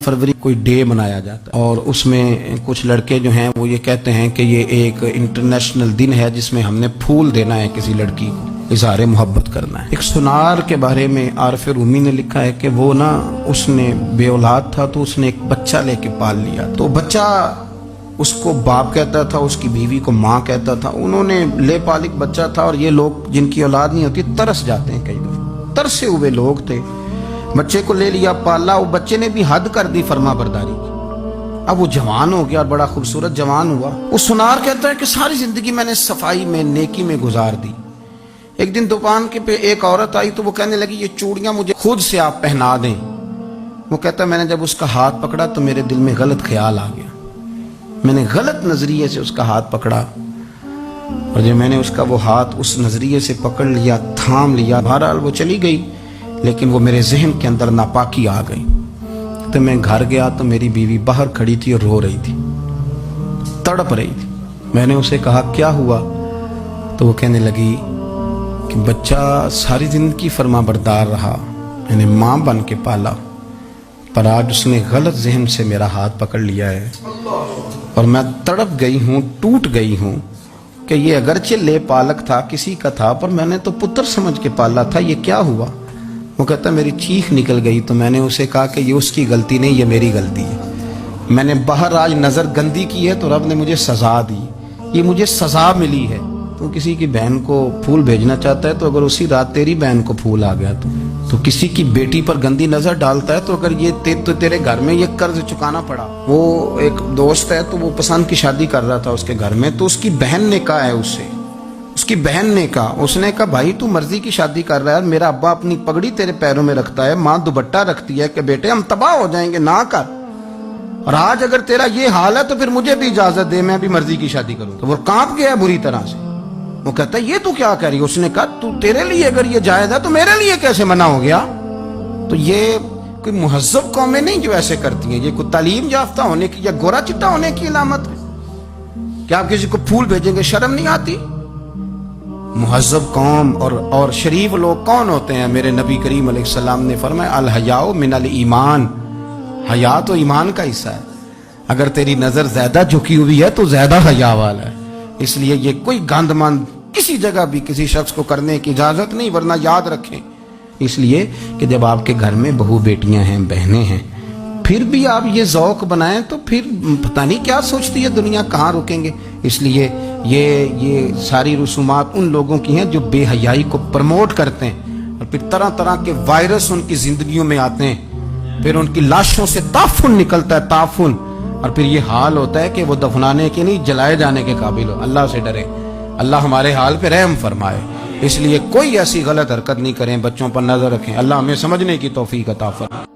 फरवरी कोई डे मनाया जाता है और उसमें कुछ लड़के जो हैं वो ये कहते हैं कि ये एक इंटरनेशनल दिन है जिसमें हमने फूल देना है किसी लड़की को, इज़हार मोहब्बत करना है। एक सुनार के बारे में आरफ रूमी ने लिखा है कि वो ना उसने बेऔलाद था तो उसने एक बच्चा लेके पाल लिया। तो बच्चा उसको बाप कहता था, उसकी बीवी को माँ कहता था। उन्होंने ले पालिक बच्चा था और ये लोग जिनकी औलाद नहीं होती तरस जाते हैं, कई दफे तरसे हुए लोग थे। बच्चे को ले लिया, पाला, वो बच्चे ने भी हद कर दी फर्मा बरदारी की। अब वो जवान हो गया और बड़ा खूबसूरत जवान हुआ। वो सुनार कहता है कि सारी जिंदगी मैंने सफाई में, नेकी में गुजार दी। एक दिन दुकान के पे एक औरत आई तो वो कहने लगी ये चूड़ियां मुझे खुद से आप पहना दें। वो कहता मैंने जब उसका हाथ पकड़ा तो मेरे दिल में गलत ख्याल आ गया, मैंने गलत नजरिए से उसका हाथ पकड़ा और जब मैंने उसका वो हाथ उस नजरिए से पकड़ लिया, थाम लिया, बहरहाल वो चली गई, लेकिन वो मेरे जहन के अंदर नापाकी आ गई। तो मैं घर गया तो मेरी बीवी बाहर खड़ी थी और रो रही थी, तड़प रही थी। मैंने उसे कहा क्या हुआ? तो वो कहने लगी कि बच्चा सारी जिंदगी फर्मा बरदार रहा, मैंने माँ बन के पाला, पर आज उसने गलत जहन से मेरा हाथ पकड़ लिया है और मैं तड़प गई हूँ, टूट गई हूँ कि ये अगरचे ले पालक था, किसी का था, पर मैंने तो पुत्र समझ के पाला था, ये क्या हुआ? वो कहता मेरी चीख निकल गई। तो मैंने उसे कहा कि ये उसकी गलती नहीं, ये मेरी गलती है। मैंने बाहर आज नज़र गंदी की है तो रब ने मुझे सज़ा दी, ये मुझे सज़ा मिली है। तो किसी की बहन को फूल भेजना चाहता है तो अगर उसी रात तेरी बहन को फूल आ गया तो किसी की बेटी पर गंदी नज़र डालता है तो अगर ये तेरे घर में ये कर्ज चुकाना पड़ा। वो एक दोस्त है तो वो पसंद की शादी कर रहा था उसके घर में, तो उसकी बहन ने कहा है उससे, उसकी बहन ने कहा, उसने कहा भाई तू मर्जी की शादी कर रहा है, मेरा अब्बा अपनी पगड़ी तेरे पैरों में रखता है, माँ दुपट्टा रखती है कि बेटे हम तबाह हो जाएंगे, ना कर। और आज अगर तेरा ये हाल है तो फिर मुझे भी इजाजत दे, मैं भी मर्जी की शादी करूं। तो वो कांप गया बुरी तरह से। वो कहता है ये तू क्या कह रही है? उसने कहा तू तेरे लिए अगर ये जायज है तो मेरे लिए कैसे मना हो गया? तो ये कोई मुहज्जब कौमें नहीं जो ऐसे करती हैं, ये कोई तालीम याफ्ता होने की या गोरा चिट्टा होने की इलामत है? क्या आप किसी को फूल भेजेंगे, शर्म नहीं आती? मुहज्जब कौम और शरीफ लोग कौन होते हैं? मेरे नबी करीम अलैहिस्सलाम ने फरमाया अल हयाउ मिनल ईमान, हया तो ईमान का हिस्सा है। अगर तेरी नजर ज्यादा झुकी हुई है तो ज्यादा हया वाला है। इसलिए ये कोई गंदमंद किसी जगह भी किसी शख्स को करने की इजाजत नहीं, वरना याद रखें इसलिए कि जब आपके घर में बहू बेटियां हैं, बहनें हैं, फिर भी आप ये ज़ौक़ बनाएं तो फिर पता नहीं क्या सोचती है दुनिया, कहाँ रुकेंगे। इसलिए ये सारी रसूमात उन लोगों की हैं जो बेहयाई को प्रमोट करते हैं और फिर तरह तरह के वायरस उनकी जिंदगियों में आते हैं, फिर उनकी लाशों से ताफुन निकलता है, ताफुन, और फिर ये हाल होता है कि वो दफनाने के नहीं जलाए जाने के काबिल हो। अल्लाह से डरे, अल्लाह हमारे हाल पे रहम फरमाए। इसलिए कोई ऐसी गलत हरकत नहीं करें, बच्चों पर नजर रखें। अल्लाह हमें समझने की तौफीक अता फरमाए।